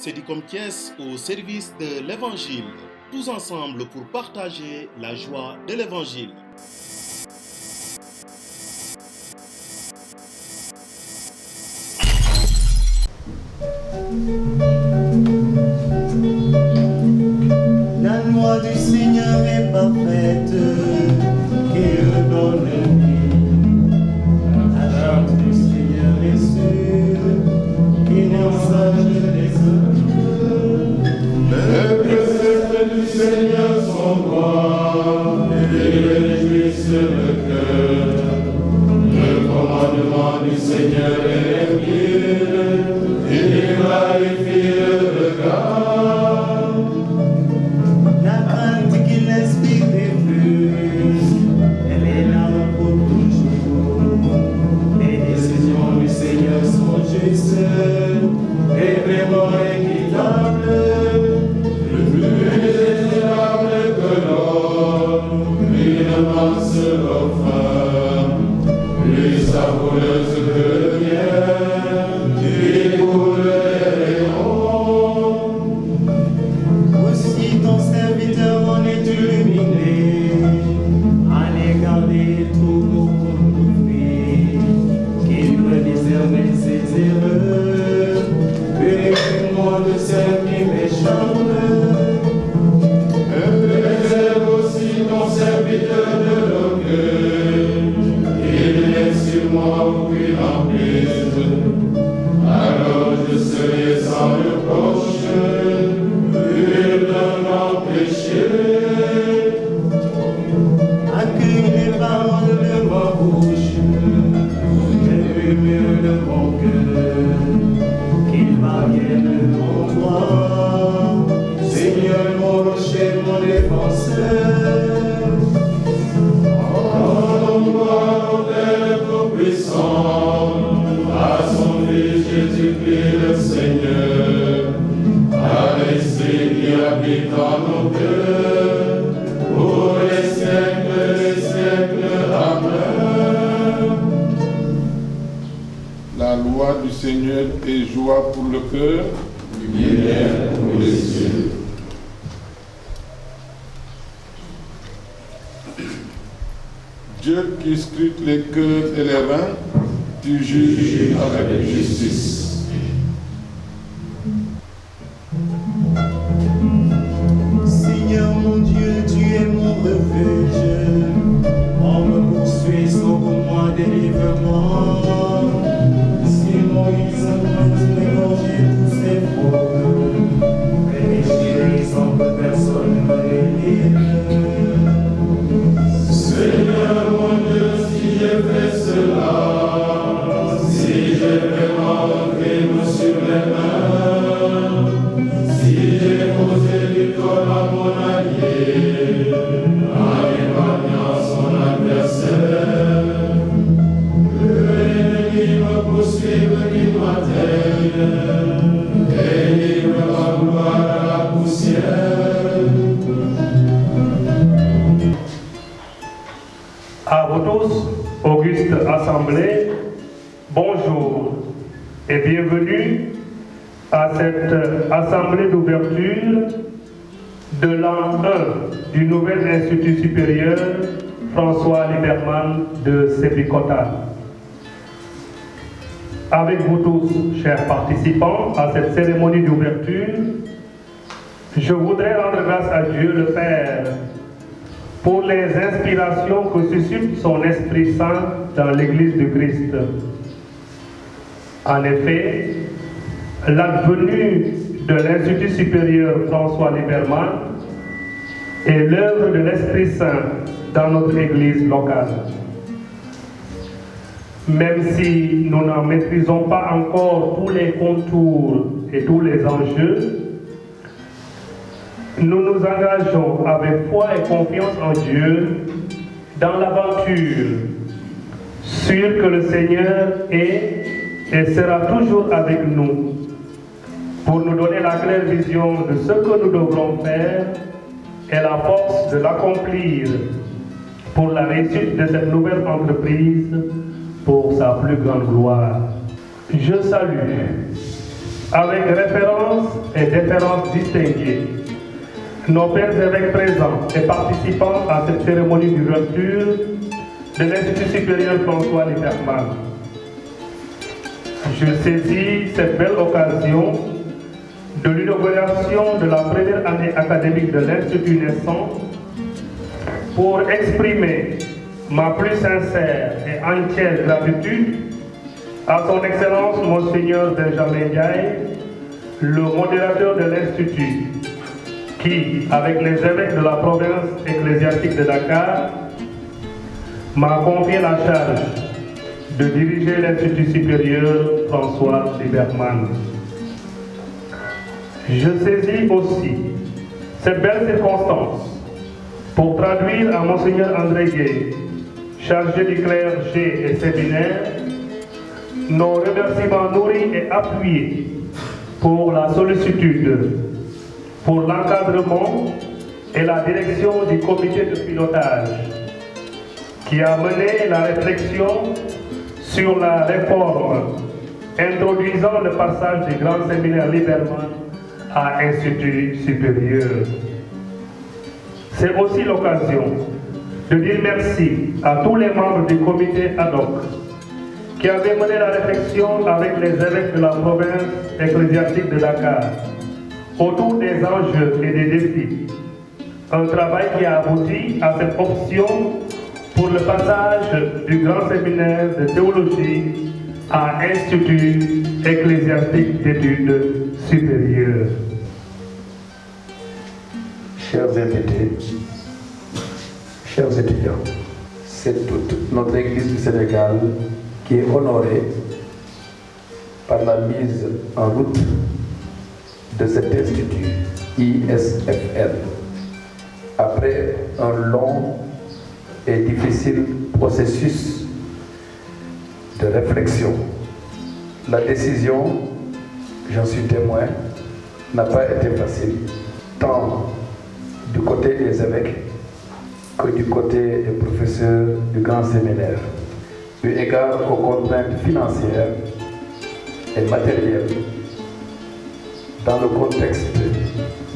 Cédicom Thiès au service de l'Évangile. Tous ensemble pour partager la joie de l'Évangile. La loi du Seigneur est parfaite, qu'il donne vie. La charte du Seigneur est sûre, qu'il enseigne les hommes. Les préceptes du Seigneur sont droits, et ils réjouissent le cœur. Le commandement du Seigneur est pur, il clarifie le regard. La crainte qu'il inspire est plus, elle est là pour toujours. Les décisions du Seigneur sont justes et vraiment équitables. Plus désirable que l'or, plus de masse l'offre, plus savoureuse que le miel, qui coule les rayons. Aussi ton serviteur en est illuminé, en égard des troupeaux conduits, qu'il peut discerner ses erreurs, purifie-moi de celles qui m'échappent. Préserve aussi ton serviteur de l'orgueil, il est sur moi où il emprise. Alors je serai sans reproche, pur d'un grand péché. Accueille les paroles de ma bouche, les murmures de mon cœur, qu'ils parviennent en toi, Seigneur mon rocher, mon défenseur. En gloire au Père Tout-Puissant, à son Fils Jésus-Christ le Seigneur, à l'Esprit qui habite en nos cœurs, pour les siècles des siècles. Amen. La loi du Seigneur est joie pour le cœur. Lumière pour les yeux. Dieu qui scrute les cœurs et les reins, tu juges avec justice. Seigneur mon Dieu, tu es mon refuge. On me poursuit, sauve-moi, délivre-moi. Si Moïse m'égorger tous ses fautes, que les chéris sans que personne me délivre. Seigneur mon Dieu, si j'ai fait cela, si j'ai vraiment un crime sur les mains, si j'ai causé du tort à mon allié, en épargnant son adversaire, que l'ennemi me poursuive, qu'il m'atteigne, et livre ma gloire à la poussière. À vous tous, auguste assemblée, bonjour et bienvenue à cette assemblée d'ouverture de l'an 1 du nouvel Institut supérieur François Liberman de Sébikotane. Avec vous tous, chers participants, à cette cérémonie d'ouverture, je voudrais rendre grâce à Dieu le Père pour les inspirations que suscite son Esprit Saint dans l'Église du Christ. En effet, l'advenue de l'Institut supérieur François Liberman est l'œuvre de l'Esprit Saint dans notre Église locale. Même si nous n'en maîtrisons pas encore tous les contours et tous les enjeux, nous nous engageons avec foi et confiance en Dieu dans l'aventure, sûrs que le Seigneur est et sera toujours avec nous pour nous donner la claire vision de ce que nous devrons faire et la force de l'accomplir pour la réussite de cette nouvelle entreprise pour sa plus grande gloire. Je salue avec référence et et déférences distinguées, nos pères évêques présents et participants à cette cérémonie d'ouverture de l'Institut supérieur François Lieberman. Je saisis cette belle occasion de l'inauguration de la première année académique de l'Institut naissant pour exprimer ma plus sincère et entière gratitude à son Excellence Monseigneur Benjamin Ndiaye, le modérateur de l'Institut, qui, avec les évêques de la province ecclésiastique de Dakar, m'a confié la charge de diriger l'Institut supérieur François Lieberman. Je saisis aussi cette belle circonstance pour traduire à Monseigneur André Gueye, chargé du clergé et séminaire, nos remerciements nourris et appuyés pour la sollicitude, pour l'encadrement et la direction du comité de pilotage qui a mené la réflexion sur la réforme introduisant le passage du grand séminaire Lieberman à Institut supérieur. C'est aussi l'occasion de dire merci à tous les membres du comité ad hoc qui avaient mené la réflexion avec les évêques de la province ecclésiastique de Dakar autour des enjeux et des défis. Un travail qui a abouti à cette option pour le passage du grand séminaire de théologie à Institut ecclésiastique d'études supérieures. Chers invités, chers étudiants, c'est toute notre Église du Sénégal qui est honorée par la mise en route de cet institut ISFL. Après un long et difficile processus de réflexion, la décision, j'en suis témoin, n'a pas été facile, tant du côté des évêques que du côté des professeurs du grand séminaire, eu égard aux contraintes financières et matérielles dans le contexte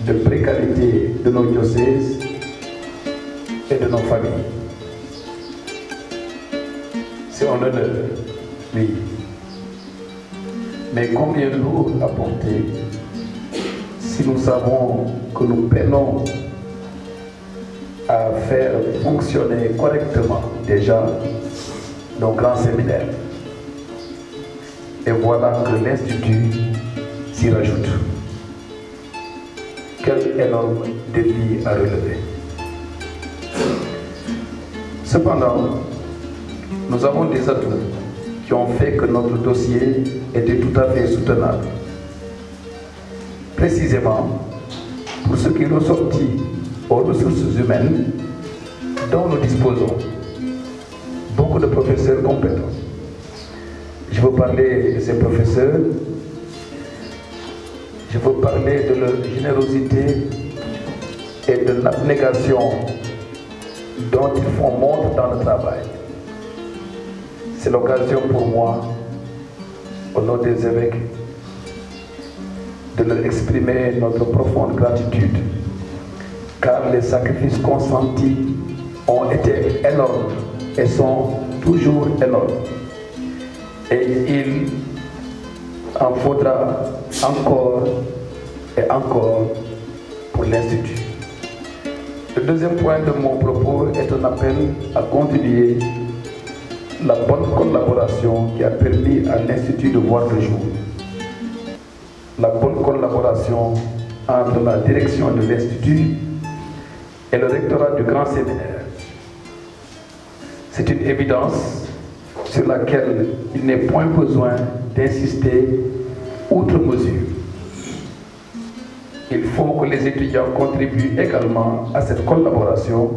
de précarité de nos diocèses et de nos familles. C'est un honneur, oui. Mais combien lourd à porter si nous savons que nous peinons à faire fonctionner correctement déjà nos grands séminaires. Et voilà que l'Institut s'y rajoute. Quel énorme défi à relever. Cependant, nous avons des atouts qui ont fait que notre dossier était tout à fait soutenable. Précisément, pour ce qui est ressorti aux ressources humaines dont nous disposons, beaucoup de professeurs compétents. Je veux parler de ces professeurs, je veux parler de leur générosité et de l'abnégation dont ils font montre dans le travail. C'est l'occasion pour moi, au nom des évêques, de leur exprimer notre profonde gratitude, car les sacrifices consentis ont été énormes et sont toujours énormes. Et il en faudra encore et encore pour l'Institut. Le deuxième point de mon propos est un appel à continuer la bonne collaboration qui a permis à l'Institut de voir le jour. La bonne collaboration entre la direction de l'Institut et le rectorat du grand séminaire. C'est une évidence sur laquelle il n'est point besoin d'insister outre mesure. Il faut que les étudiants contribuent également à cette collaboration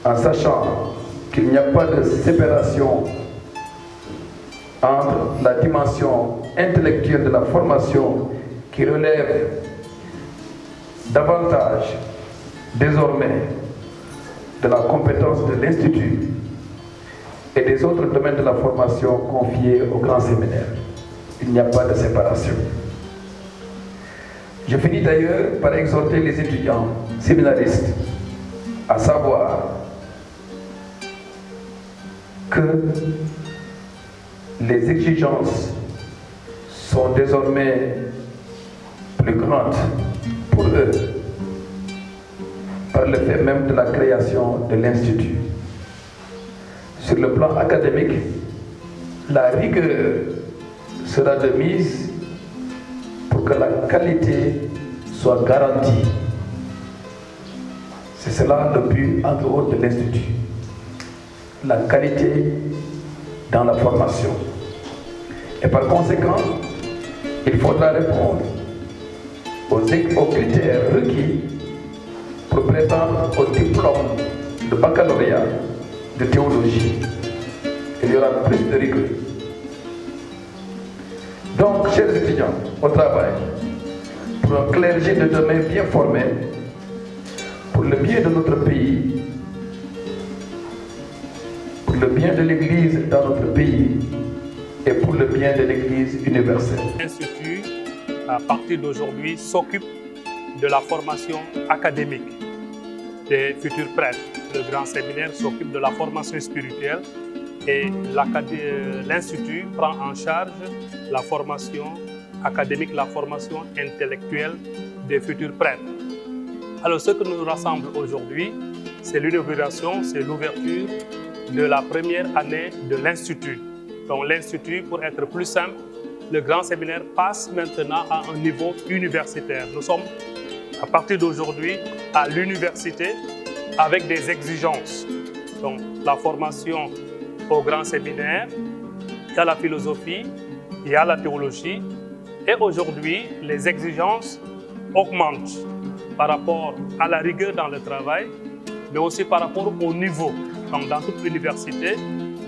en sachant qu'il n'y a pas de séparation entre la dimension intellectuelle de la formation qui relève davantage désormais de la compétence de l'Institut et des autres domaines de la formation confiés au grand séminaire. Il n'y a pas de séparation. Je finis d'ailleurs par exhorter les étudiants séminaristes à savoir que les exigences sont désormais plus grandes pour eux par le fait même de la création de l'Institut. Sur le plan académique, la rigueur sera de mise pour que la qualité soit garantie. C'est cela le but entre autres de l'Institut. La qualité dans la formation. Et par conséquent, il faudra répondre aux critères requis pour prétendre au diplôme de baccalauréat de théologie. Il y aura plus de rigueur. Donc, chers étudiants, au travail, pour un clergé de demain bien formé, pour le bien de notre pays, pour le bien de l'Église dans notre pays et pour le bien de l'Église universelle. L'Institut, à partir d'aujourd'hui, s'occupe de la formation académique des futurs prêtres. Le grand séminaire s'occupe de la formation spirituelle et l'Institut prend en charge la formation académique, la formation intellectuelle des futurs prêtres. Alors ce que nous rassemble aujourd'hui, c'est l'inauguration, c'est l'ouverture de la première année de l'Institut. Donc l'Institut, pour être plus simple, le grand séminaire passe maintenant à un niveau universitaire. Nous sommes, à partir d'aujourd'hui, à l'université avec des exigences. Donc la formation au grand séminaire, il y a la philosophie, il y a la théologie. Et aujourd'hui, les exigences augmentent par rapport à la rigueur dans le travail, mais aussi par rapport au niveau. Donc, dans toute l'université,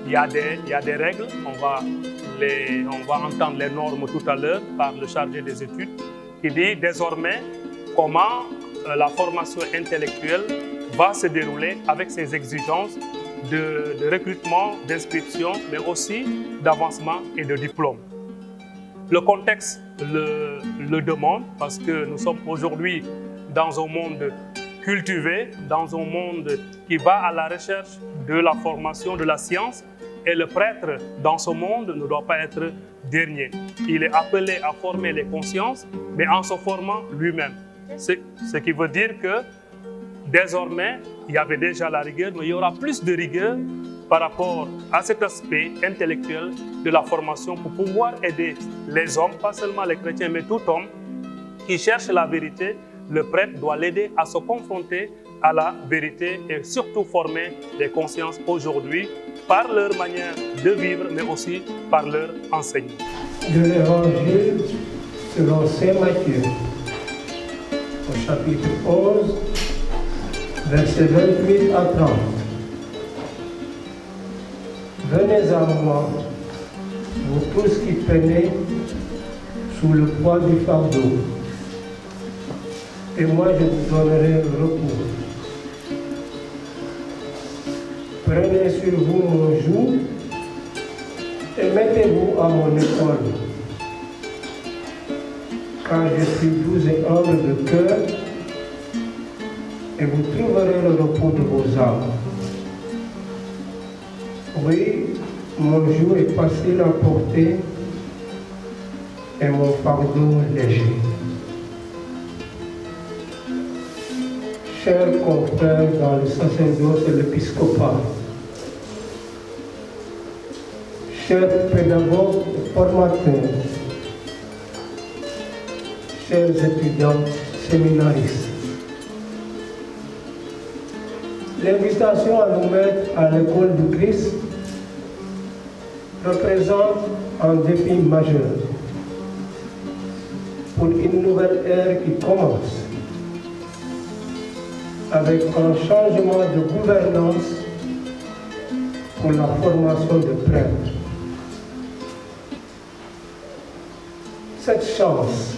il y a des règles. On va entendre les normes tout à l'heure par le chargé des études qui dit désormais comment la formation intellectuelle va se dérouler avec ces exigences de recrutement, d'inscription, mais aussi d'avancement et de diplôme. Le contexte le demande parce que nous sommes aujourd'hui dans un monde cultivé, dans un monde qui va à la recherche de la formation, de la science. Et le prêtre, dans ce monde, ne doit pas être dernier. Il est appelé à former les consciences, mais en se formant lui-même. Ce qui veut dire que désormais, il y avait déjà la rigueur, mais il y aura plus de rigueur par rapport à cet aspect intellectuel de la formation pour pouvoir aider les hommes, pas seulement les chrétiens, mais tout homme qui cherche la vérité. Le prêtre doit l'aider à se confronter à la vérité et surtout former les consciences aujourd'hui par leur manière de vivre, mais aussi par leur enseignement. De l'Évangile selon Saint Matthieu, au chapitre 11, versets 28 à 30. Venez à moi, vous tous qui peinez sous le poids du fardeau, et moi je vous donnerai le repos. Prenez sur vous mon joug et mettez-vous à mon épaule, car je suis doux et humble de cœur, et vous trouverez le repos de vos âmes. Oui, mon joug est facile à porter et mon fardeau léger. Chers confrères dans le sacerdoce et l'épiscopat, chers pédagogues et formateurs, chers étudiants séminaristes, l'invitation à nous mettre à l'école du Christ représente un défi majeur pour une nouvelle ère qui commence avec un changement de gouvernance pour la formation de prêtres. Cette chance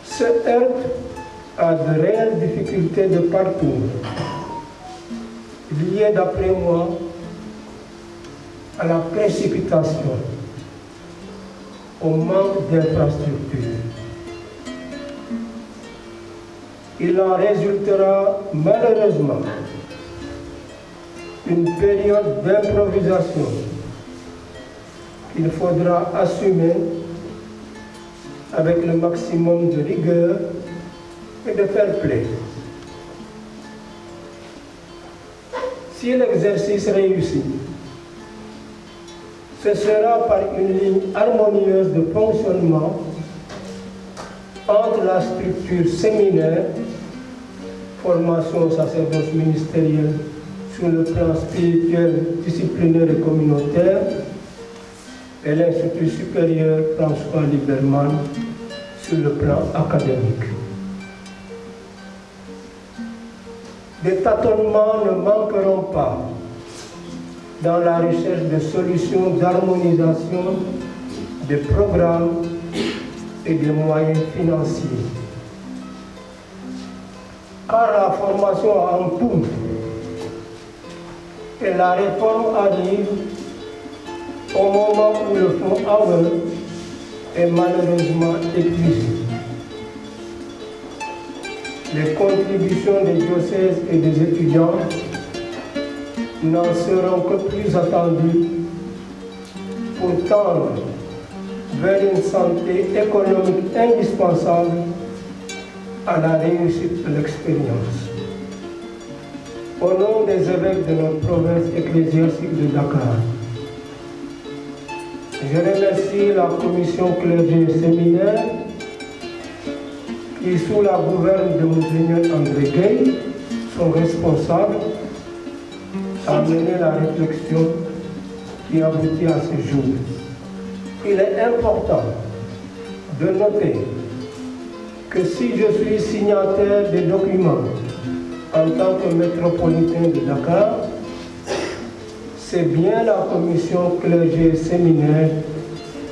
se heurte à de réelles difficultés de parcours, liées d'après moi à la précipitation, au manque d'infrastructures il en résultera malheureusement une période d'improvisation qu'il faudra assumer avec le maximum de rigueur et de fair play. Si l'exercice réussit, ce sera par une ligne harmonieuse de fonctionnement entre la structure séminaire, formation au sacerdoce ministériel sur le plan spirituel, disciplinaire et communautaire, et l'Institut supérieur François Liberman sur le plan académique. Des tâtonnements ne manqueront pas dans la recherche de solutions d'harmonisation des programmes et des moyens financiers. Car la formation en cours et la réforme arrive au moment où le fonds AWE est malheureusement épuisé. Les contributions des diocèses et des étudiants n'en seront que plus attendues pour tendre vers une santé économique indispensable à la réussite de l'expérience. Au nom des évêques de notre province ecclésiastique de Dakar, je remercie la commission clergé et séminaire qui, sous la gouverne de Monseigneur André Gueye, sont responsables à mener la réflexion qui aboutit à ce jour. Il est important de noter que si je suis signataire des documents en tant que métropolitain de Dakar, c'est bien la commission clergé et séminaire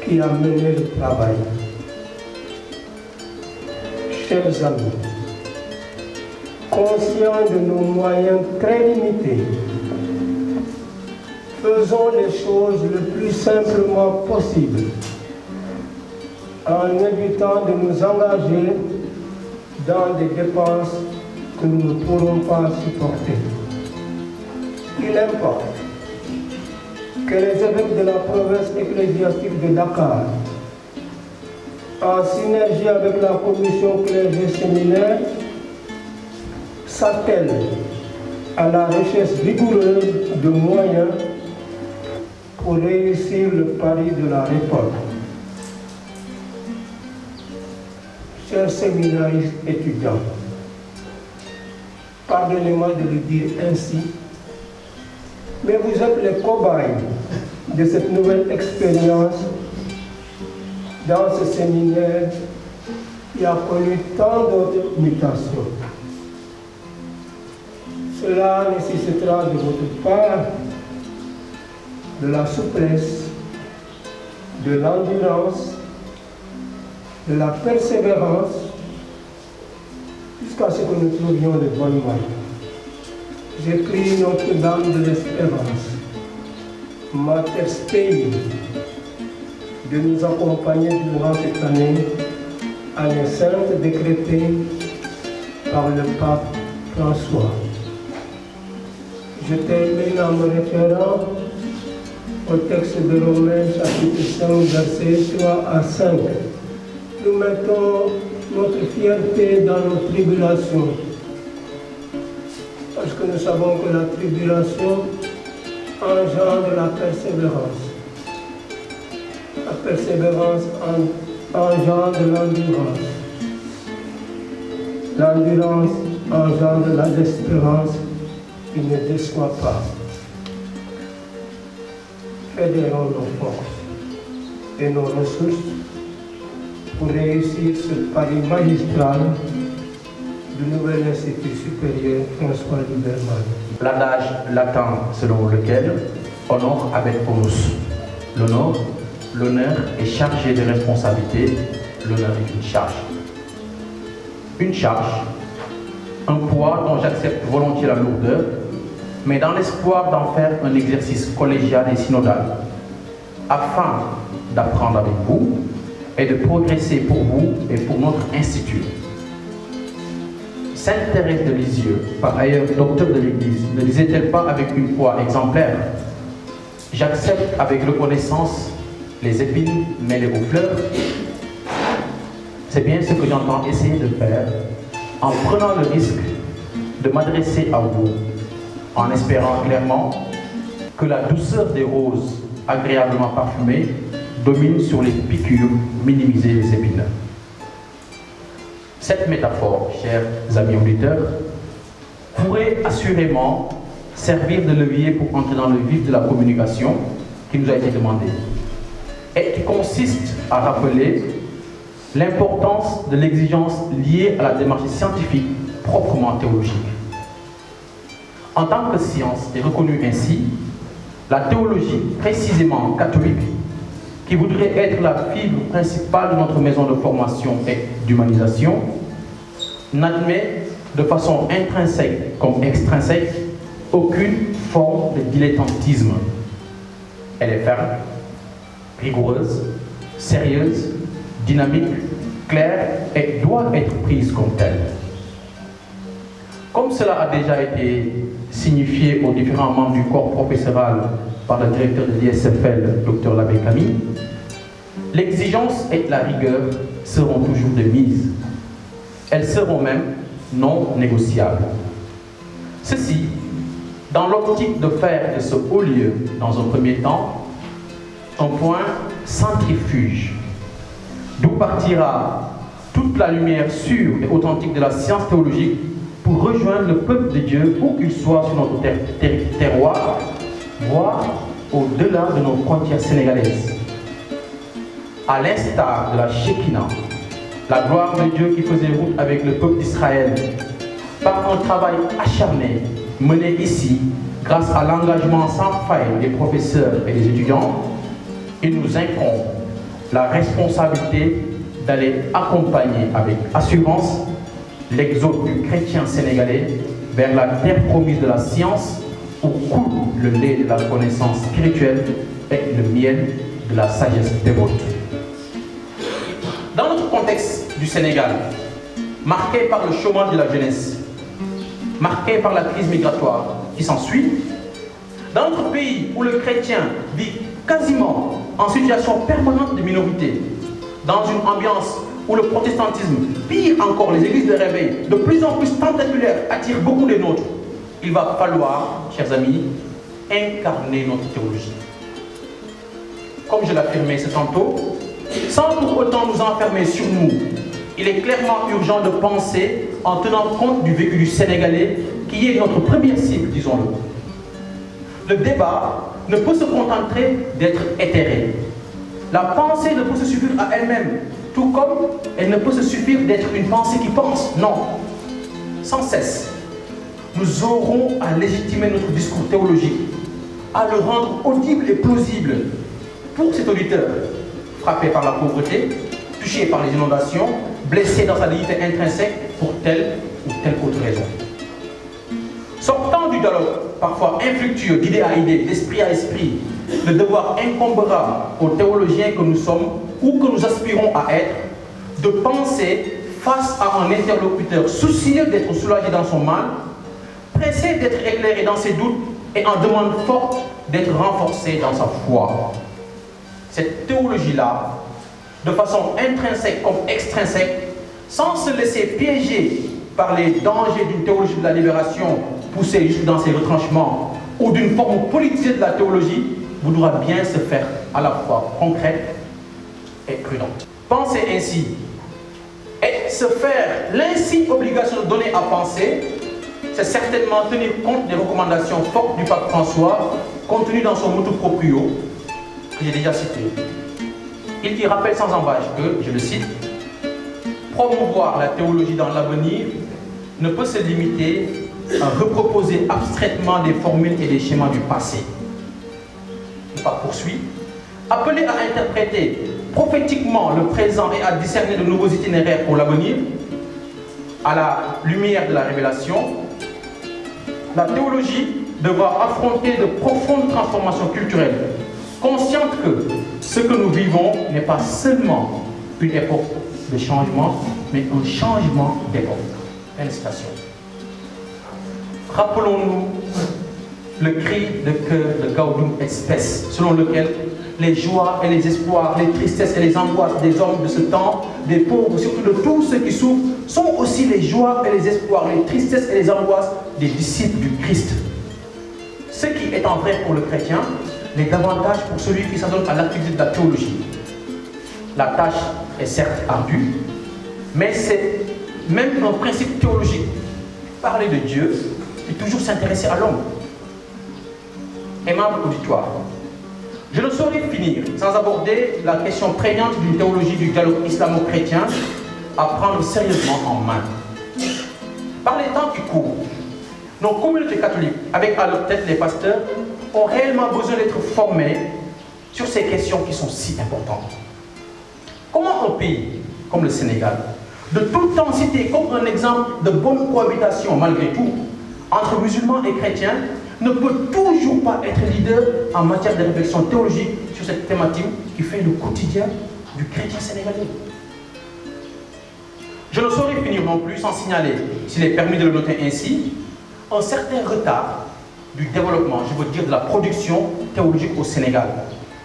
qui a mené le travail. Chers amis, conscients de nos moyens très limités, faisons les choses le plus simplement possible en évitant de nous engager dans des dépenses que nous ne pourrons pas supporter. Il importe que les évêques de la province ecclésiastique de Dakar, en synergie avec la commission clergé séminaire, s'attellent à la recherche rigoureuse de moyens pour réussir le pari de la réforme. Chers séminaristes étudiants, pardonnez-moi de le dire ainsi, mais vous êtes les cobayes de cette nouvelle expérience dans ce séminaire qui a connu tant d'autres mutations. Cela nécessitera de votre part de la souplesse, de l'endurance, de la persévérance, jusqu'à ce que nous trouvions le bon moyen. Je prie Notre-Dame de l'Espérance, Mater Spei, de nous accompagner durant cette année sainte décrétée par le pape François. Je termine en me référant au texte de Romains chapitre 5 versets 3 à 5. Nous mettons notre fierté dans nos tribulations, parce que nous savons que la tribulation engendre la persévérance. La persévérance engendre l'endurance. L'endurance engendre la désespérance qui ne déçoit pas. Fédérons nos forces et nos ressources pour réussir ce pari magistral du nouvel Institut supérieur François Liberman. L'adage latin selon lequel honor habet onus. L'honneur est chargé de responsabilité, l'honneur est une charge. Une charge, un poids dont j'accepte volontiers la lourdeur, mais dans l'espoir d'en faire un exercice collégial et synodal, afin d'apprendre avec vous et de progresser pour vous et pour notre institut. Sainte Thérèse de Lisieux, par ailleurs docteur de l'Église, ne disait-elle pas avec une foi exemplaire: j'accepte avec reconnaissance les épines mêlées aux fleurs? C'est bien ce que j'entends essayer de faire en prenant le risque de m'adresser à vous, en espérant clairement que la douceur des roses agréablement parfumées domine sur les piqûres minimisées des épines. Cette métaphore, chers amis auditeurs, pourrait assurément servir de levier pour entrer dans le vif de la communication qui nous a été demandée et qui consiste à rappeler l'importance de l'exigence liée à la démarche scientifique proprement théologique. En tant que science est reconnue ainsi, la théologie précisément catholique, qui voudrait être la fibre principale de notre maison de formation et d'humanisation, n'admet de façon intrinsèque comme extrinsèque aucune forme de dilettantisme. Elle est ferme, rigoureuse, sérieuse, dynamique, claire et doit être prise comme telle. Comme cela a déjà été signifié aux différents membres du corps professoral par le directeur de l'ISFL, Dr l'abbé Camille, l'exigence et la rigueur seront toujours de mise. Elles seront même non négociables. Ceci, dans l'optique de faire de ce haut lieu, dans un premier temps, un point centrifuge, d'où partira toute la lumière sûre et authentique de la science théologique pour rejoindre le peuple de Dieu, où qu'il soit sur notre terroir, voire au-delà de nos frontières sénégalaises. À l'instar de la Shekinah, la gloire de Dieu qui faisait route avec le peuple d'Israël, par un travail acharné mené ici, grâce à l'engagement sans faille des professeurs et des étudiants, il nous incombe la responsabilité d'aller accompagner avec assurance l'exode du chrétien sénégalais vers la terre promise de la science où coule le lait de la connaissance spirituelle et le miel de la sagesse dévote. Dans notre contexte du Sénégal, marqué par le chômage de la jeunesse, marqué par la crise migratoire qui s'ensuit, dans notre pays où le chrétien vit quasiment en situation permanente de minorité, dans une ambiance où le protestantisme, pire encore les églises de réveil, de plus en plus tentaculaires, attire beaucoup des nôtres, il va falloir, chers amis, incarner notre théologie. Comme je l'affirmais ce tantôt, sans pour autant nous enfermer sur nous, il est clairement urgent de penser en tenant compte du vécu du Sénégalais, qui est notre première cible, disons-le. Le débat ne peut se contenter d'être éthéré. La pensée ne peut se suffire à elle-même, tout comme elle ne peut se suffire d'être une pensée qui pense. Non. Sans cesse, nous aurons à légitimer notre discours théologique, à le rendre audible et plausible pour cet auditeur, frappé par la pauvreté, touché par les inondations, blessé dans sa dignité intrinsèque pour telle ou telle autre raison. Sortant du dialogue, parfois infructueux, d'idée à idée, d'esprit à esprit, le devoir incombera aux théologiens que nous sommes ou que nous aspirons à être, de penser face à un interlocuteur soucieux d'être soulagé dans son mal, pressé d'être éclairé dans ses doutes et en demande forte d'être renforcé dans sa foi. Cette théologie-là, de façon intrinsèque comme extrinsèque, sans se laisser piéger par les dangers d'une théologie de la libération poussée jusque dans ses retranchements ou d'une forme politisée de la théologie, voudra bien se faire à la fois concrète et prudente. Penser ainsi et se faire l'insigne obligation de donner à penser, c'est certainement tenir compte des recommandations fortes du pape François contenues dans son motu proprio que j'ai déjà cité. Il y rappelle sans embâche que, je le cite, promouvoir la théologie dans l'avenir ne peut se limiter à reproposer abstraitement des formules et des schémas du passé. Le pape poursuit, appelé à interpréter prophétiquement le présent et à discerner de nouveaux itinéraires pour l'avenir, à la lumière de la révélation, la théologie devra affronter de profondes transformations culturelles, consciente que ce que nous vivons n'est pas seulement une époque de changement, mais un changement d'époque. Fin de citation. Rappelons-nous le cri de cœur de Gaudium et Spes, selon lequel les joies et les espoirs, les tristesses et les angoisses des hommes de ce temps, des pauvres, surtout de tous ceux qui souffrent, sont aussi les joies et les espoirs, les tristesses et les angoisses des disciples du Christ. Ce qui est en vrai pour le chrétien l'est davantage pour celui qui s'adonne à l'activité de la théologie. La tâche est certes ardue, mais c'est même un principe théologique. Parler de Dieu et toujours s'intéresser à l'homme. Aimable auditoire, je ne saurais finir sans aborder la question prégnante d'une théologie du dialogue islamo-chrétien à prendre sérieusement en main. Par les temps qui courent, nos communautés catholiques, avec à leur tête les pasteurs, ont réellement besoin d'être formés sur ces questions qui sont si importantes. Comment un pays comme le Sénégal, de tout temps cité comme un exemple de bonne cohabitation malgré tout, entre musulmans et chrétiens, ne peut toujours pas être leader en matière de réflexion théologique sur cette thématique qui fait le quotidien du chrétien sénégalais. Je ne saurais finir non plus sans signaler, s'il est permis de le noter ainsi, un certain retard du développement, je veux dire de la production théologique au Sénégal,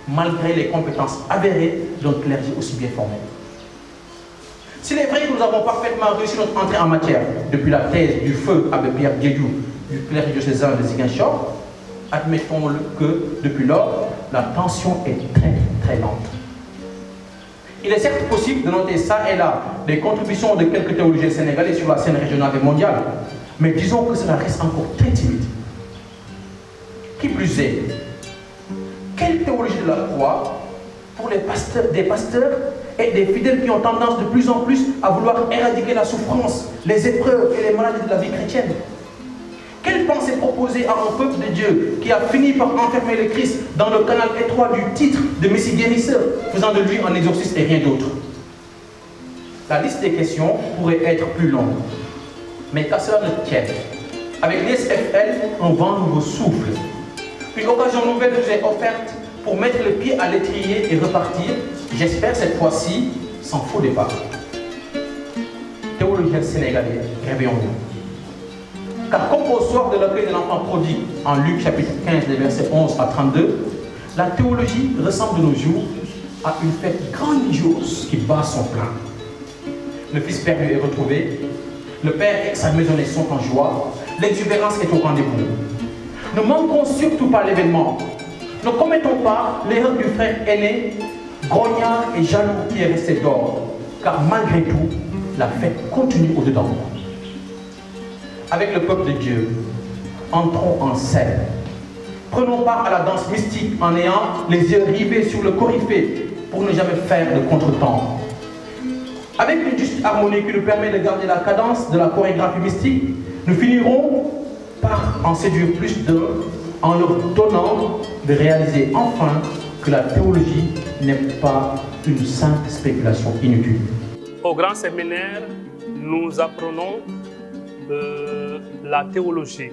malgré les compétences avérées d'un clergé aussi bien formé. S'il est vrai que nous avons parfaitement réussi notre entrée en matière depuis la thèse du feu Abbé Pierre Guédiou du clergé diocésain de Ziguinchor, admettons-le que depuis lors, la tension est très lente. Il est certes possible de noter ça et là des contributions de quelques théologiens sénégalais sur la scène régionale et mondiale, mais disons que cela reste encore très timide. Qui plus est, quelle théologie de la croix pour des pasteurs et des fidèles qui ont tendance de plus en plus à vouloir éradiquer la souffrance, les épreuves et les maladies de la vie chrétienne? Quelle pensée proposer à un peuple de Dieu qui a fini par enfermer le Christ dans le canal étroit du titre de Messie guérisseur, faisant de lui un exorciste et rien d'autre? La liste des questions pourrait être plus longue, mais qu'à cela ne tienne, avec l'ISFL, un vent nouveau souffle. Une occasion nouvelle nous est offerte pour mettre le pied à l'étrier et repartir, j'espère cette fois-ci, sans faux départ. Théologiens sénégalais, réveillons-nous. Car comme au soir de l'accueil de l'enfant prodigue, en Luc chapitre 15, les versets 11 à 32, la théologie ressemble de nos jours à une fête grandiose qui bat son plein. Le fils perdu est retrouvé, le père et sa maisonnée sont en joie, l'exubérance est au rendez-vous. Ne manquons surtout pas l'événement. Ne commettons pas l'erreur du frère aîné, grognard et jaloux qui est resté d'or, car malgré tout, la fête continue au-dedans. Avec le peuple de Dieu, entrons en scène. Prenons part à la danse mystique en ayant les yeux rivés sur le coryphée pour ne jamais faire de contretemps. Avec une juste harmonie qui nous permet de garder la cadence de la chorégraphie mystique, nous finirons par en séduire plus d'eux en leur donnant de réaliser enfin que la théologie n'est pas une simple spéculation inutile. Au grand séminaire, nous apprenons la théologie.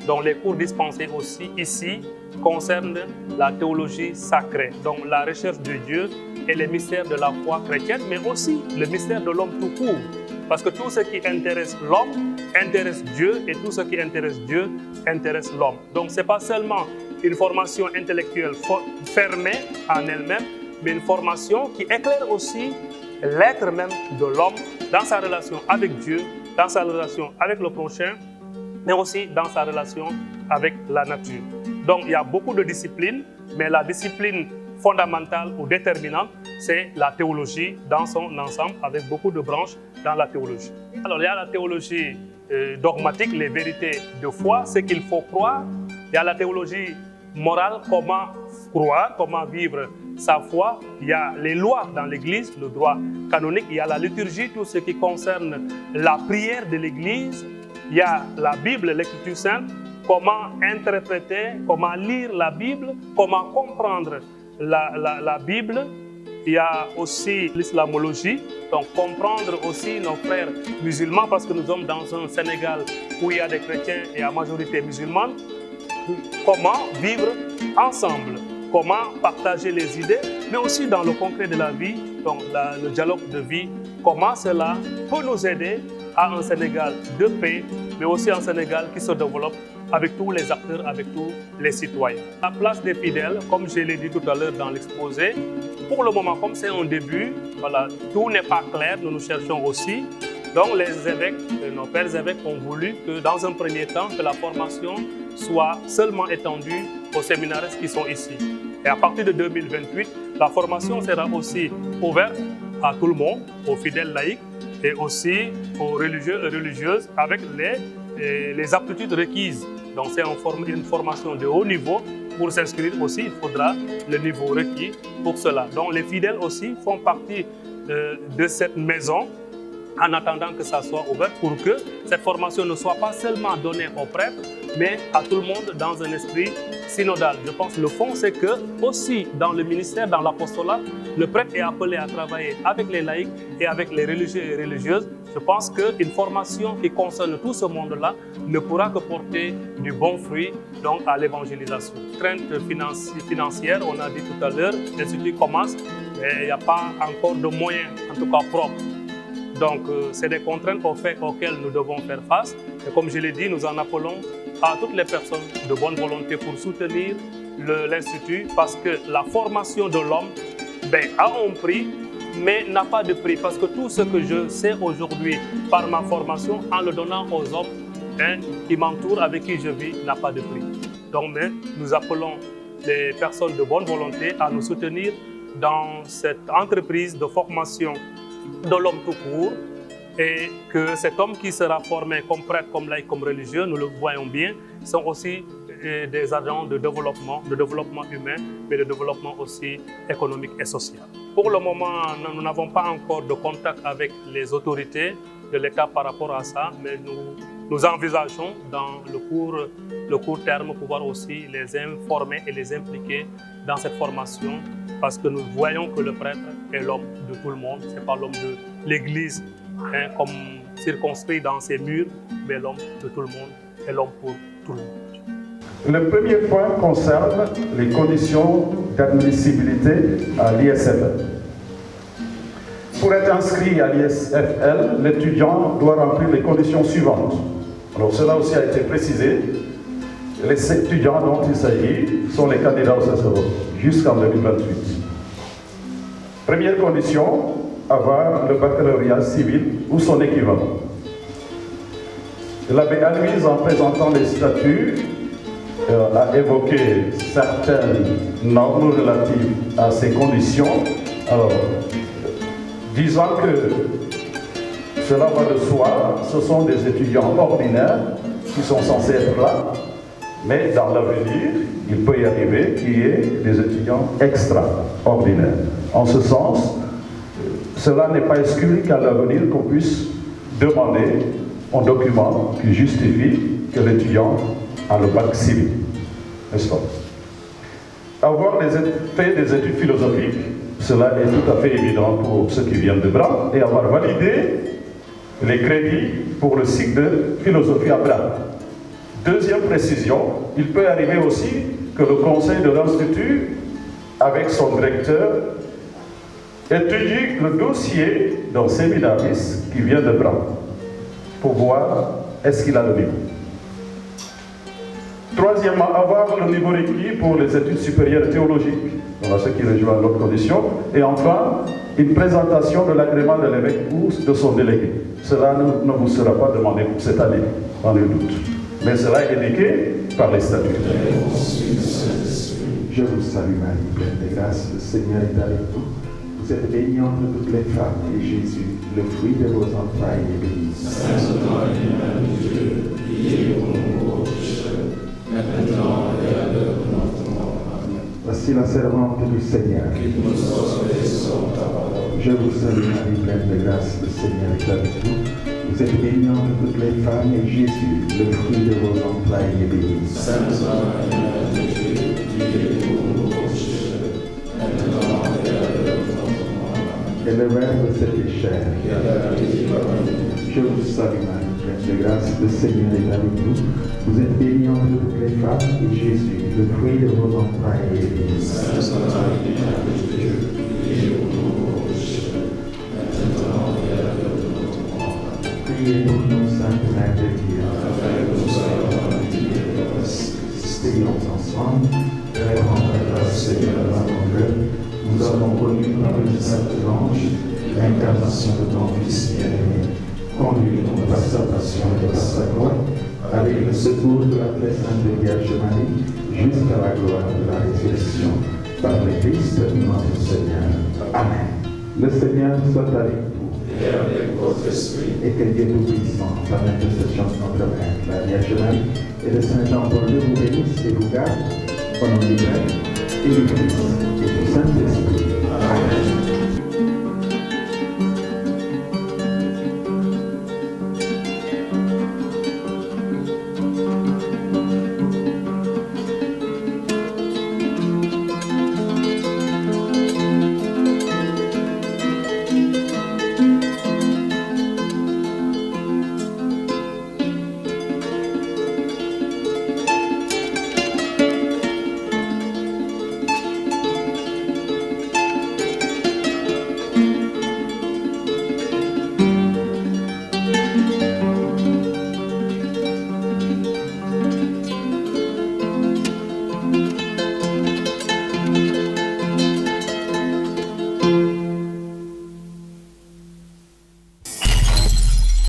Donc les cours dispensés aussi ici concernent la théologie sacrée, donc la recherche de Dieu et les mystères de la foi chrétienne, mais aussi le mystère de l'homme tout court. Parce que tout ce qui intéresse l'homme intéresse Dieu et tout ce qui intéresse Dieu intéresse l'homme. Donc ce n'est pas seulement une formation intellectuelle fermée en elle-même, mais une formation qui éclaire aussi l'être même de l'homme dans sa relation avec Dieu, dans sa relation avec le prochain, mais aussi dans sa relation avec la nature. Donc il y a beaucoup de disciplines, mais la discipline fondamentale ou déterminante, c'est la théologie dans son ensemble, avec beaucoup de branches dans la théologie. Alors il y a la théologie dogmatique, les vérités de foi, ce qu'il faut croire. Il y a la théologie morale, comment croire, comment vivre sa foi. Il y a les lois dans l'Église, le droit canonique. Il y a la liturgie, tout ce qui concerne la prière de l'Église. Il y a la Bible, l'Écriture sainte, comment interpréter, comment lire la Bible, comment comprendre la Bible. Il y a aussi l'islamologie, donc comprendre aussi nos frères musulmans, parce que nous sommes dans un Sénégal où il y a des chrétiens et à majorité musulmane. Comment vivre ensemble, comment partager les idées, mais aussi dans le concret de la vie, donc le dialogue de vie, comment cela peut nous aider à un Sénégal de paix, mais aussi un Sénégal qui se développe avec tous les acteurs, avec tous les citoyens. La place des fidèles, comme je l'ai dit tout à l'heure dans l'exposé, pour le moment, comme c'est un début, voilà, tout n'est pas clair, nous cherchons aussi. Donc les évêques, nos pères évêques ont voulu que dans un premier temps, que la formation soit seulement étendue aux séminaristes qui sont ici. Et à partir de 2028, la formation sera aussi ouverte à tout le monde, aux fidèles laïcs et aussi aux religieux et religieuses avec les aptitudes requises. Donc c'est une formation de haut niveau. Pour s'inscrire aussi, il faudra le niveau requis pour cela. Donc les fidèles aussi font partie de cette maison en attendant que ça soit ouvert pour que cette formation ne soit pas seulement donnée aux prêtres, mais à tout le monde dans un esprit synodal. Je pense que le fond, c'est que aussi dans le ministère, dans l'apostolat, le prêtre est appelé à travailler avec les laïcs et avec les religieux et religieuses. Je pense qu'une formation qui concerne tout ce monde-là ne pourra que porter du bon fruit donc à l'évangélisation. Crainte financière, on a dit tout à l'heure, l'Institut commence, mais il n'y a pas encore de moyens, en tout cas propres. Donc, c'est des contraintes auxquelles nous devons faire face. Et comme je l'ai dit, nous en appelons à toutes les personnes de bonne volonté pour soutenir l'Institut parce que la formation de l'homme a un prix, mais n'a pas de prix. Parce que tout ce que je sais aujourd'hui par ma formation, en le donnant aux hommes qui m'entourent, avec qui je vis, n'a pas de prix. Donc, nous appelons les personnes de bonne volonté à nous soutenir dans cette entreprise de formation de l'homme tout court et que cet homme qui sera formé comme prêtre, comme laïc, comme religieux, nous le voyons bien, sont aussi des agents de développement humain, mais de développement aussi économique et social. Pour le moment, nous n'avons pas encore de contact avec les autorités de l'État par rapport à ça, mais nous envisageons dans le court terme pouvoir aussi les informer et les impliquer dans cette formation parce que nous voyons que le prêtre est l'homme de tout le monde, ce n'est pas l'homme de l'Église comme circonscrit dans ses murs, mais l'homme de tout le monde est l'homme pour tout le monde. Le premier point concerne les conditions d'admissibilité à l'ISFL. Pour être inscrit à l'ISFL, l'étudiant doit remplir les conditions suivantes. Alors cela aussi a été précisé. Les étudiants dont il s'agit sont les candidats au sacerdoce jusqu'en 2028. Première condition, avoir le baccalauréat civil ou son équivalent. L'abbé Aloïse, en présentant les statuts, a évoqué certaines normes relatives à ces conditions. Alors, disant que cela va de soi, ce sont des étudiants ordinaires qui sont censés être là, mais dans l'avenir, il peut y arriver qu'il y ait des étudiants extraordinaires. En ce sens, cela n'est pas exclu qu'à l'avenir qu'on puisse demander un document qui justifie que l'étudiant a le bac civil, n'est-ce pas? Avoir fait des études philosophiques, cela est tout à fait évident pour ceux qui viennent de Bram, et avoir validé les crédits pour le cycle de philosophie à Bram. Deuxième précision, il peut arriver aussi que le conseil de l'Institut, avec son directeur, étudie le dossier d'un séminariste qui vient de Bram pour voir est-ce qu'il a le niveau. Troisièmement, avoir le niveau requis pour les études supérieures théologiques, voilà ce qui rejoint l'autre condition. Et enfin, une présentation de l'agrément de l'évêque ou de son délégué. Cela ne vous sera pas demandé pour cette année, dans le doute. Mais cela est indiqué par les statuts. Je vous salue Marie, pleine de grâce, le Seigneur est avec vous. Vous êtes bénie entre toutes les femmes, et Jésus, le fruit de vos entrailles, est béni. Sainte Marie, Mère de Dieu, priez pour nous pauvres pécheurs, maintenant et à l'heure de notre mort. Amen. Voici la servante du Seigneur. Qu'il nous soit sauvé selon ta parole. Je vous salue Marie, pleine de grâce, le Seigneur est avec vous. Vous êtes bénie entre toutes les femmes, et Jésus, le fruit de vos entrailles, est béni. Sainte Marie, Mère de Dieu, priez pour nous pauvres pécheurs, maintenant et à l'heure de notre mort. Amen. Et le Verbe s'est fait chair. Je vous salue Marie, pleine de grâce, le Seigneur est avec vous. Vous êtes bénie entre toutes les femmes, et Jésus, le fruit de vos entrailles, est béni. Sainte Marie, Mère de Dieu, priez pour nous pauvres pécheurs, maintenant et à l'heure de notre mort. Amen. Priez pour nous, Sainte Mère de Dieu. Prions ensemble, répondre à la Seigneur à mon cœur. Nous avons connu par le Sainte Ange l'incarnation de ton Fils bien-aimé. Conduis-nous par sa passion et par sa croix, avec le secours de la très sainte Vierge Marie, jusqu'à la gloire de la résurrection, par le Christ notre Seigneur. Amen. Le Seigneur soit avec vous. Et avec votre esprit. Et que Dieu Tout-Puissant, par l'intercession de notre Mère, la Vierge Marie, et de Saint Jean-Paul II vous bénisse et vous garde, au nom du Père, et du Fils, et du Saint-Esprit.